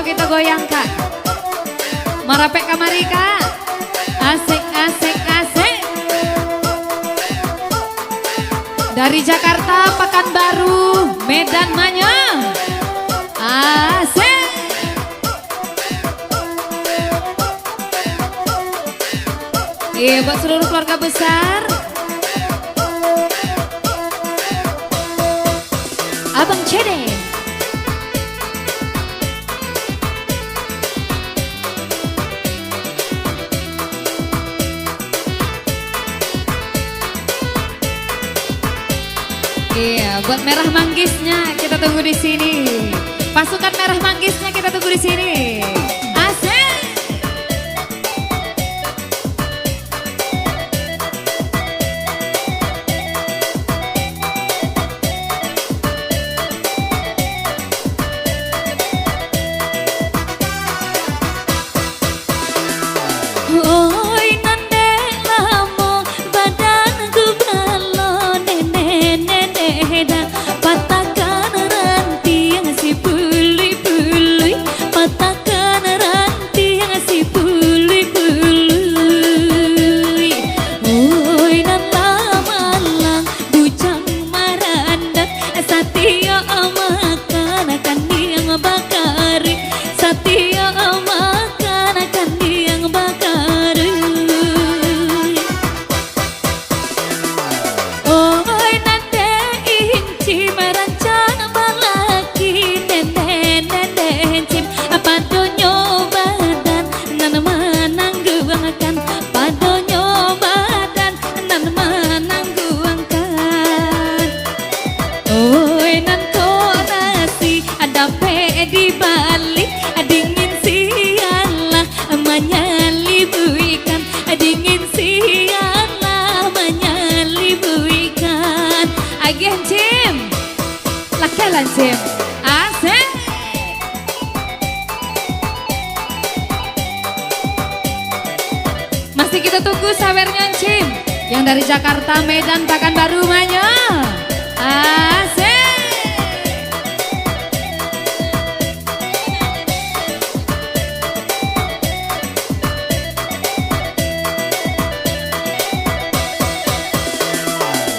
kita goyangkan. Marapek kamari kak. Asik asik asik. Dari Jakarta, Pekanbaru, Medan Manya. Asik. Iya buat seluruh keluarga besar. Abang Cede. Iya, buat Merah Manggisnya kita tunggu di sini. Pasukan Merah Manggisnya kita tunggu di sini. Asik. Oi nande lamo badanku balo nene da patahkan ranting yang si pului-pului, patahkan ranting yang si pului-pului. Oi nanda malang bujang marandak satya makan akan yang bakari, satya makan akan yang bakari. Oi nande inci merancang balaki nene cim padonyo badan nan manangguangkan, padonyo badan nan manangguangkan. Oi nan korasi ada pe di balik dingin sialah menyelibuikan, dingin sialah menyelibuikan. Agen Cim. Lakalan Cim. Asik. Masih kita tunggu sawernya Cim. Yang dari Jakarta, Medan, Pekanbaru Manya. Asik.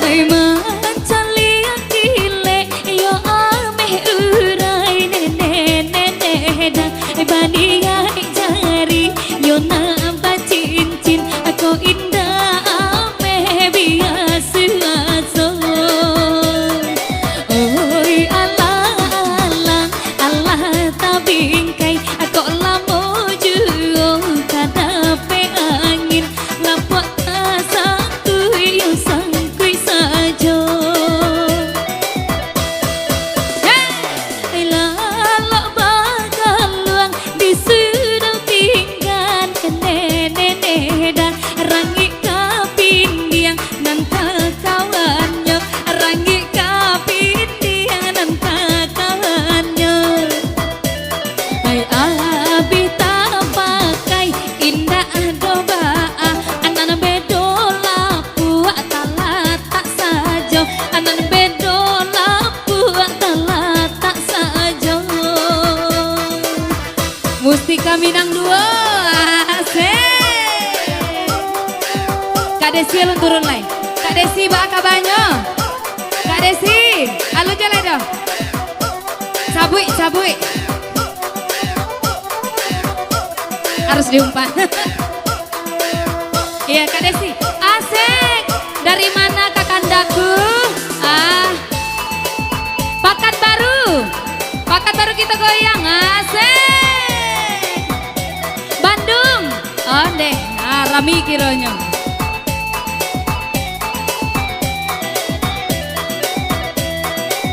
Hai mancan liang gile yo ameh urai nene dan baniai jari yo nambah cincin aku indah ameh biasa aso. Oi Allah Allah Allah tabingkai aku lamo juo kadape angin lapok asaku yo sangkui saja. Hey, lalak bakal luang disuruh tinggal nene dan rangi kapindiang nan kawannya, rangi kapindiang nan kawannya. Hai abi tak pakai indah doa anan bedo lapu tak saja, anan bedo lapu tak saja. Mustika Minang 2. Asik. Kak Desi alun turun lain. Kak Desi baka banyo. Kak Desi, alun jalan dong. Cabui, cabui. Harus diumpan. Iya Kak Desi. Asik. Dari mana Kakandaku? Pekanbaru. Pekanbaru kita goyang. Asik. Bandung. Oh deh. Rami kironya.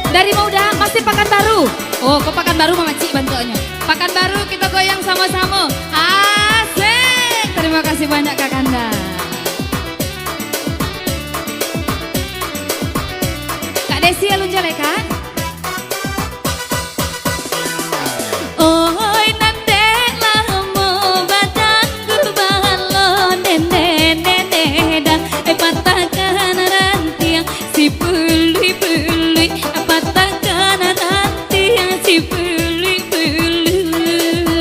Dari Maudah pasti Pekanbaru. Oh, kok Pekanbaru Mama Cik bantuannya. Pekanbaru kita goyang sama-sama. Asik. Terima kasih banyak Kakanda. Kak Desi alun jale Kak. Oi nande lamo badanku balo nene dan patahkan ranting si pului-pului, patahkan ranting si pului-pului.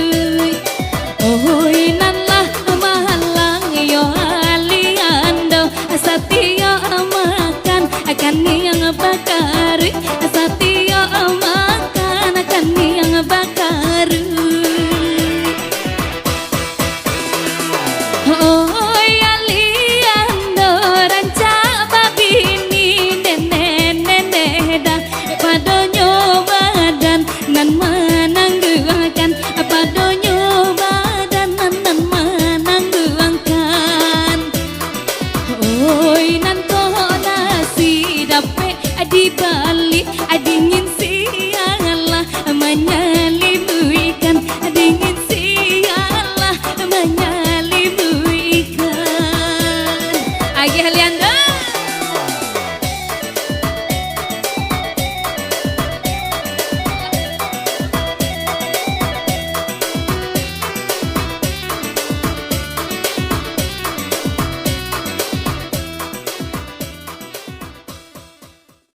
Oi nanto nasi dape di balik dingin sialah menyelimu ikan dingin sialah menyelimu ikan. Agi Haliandra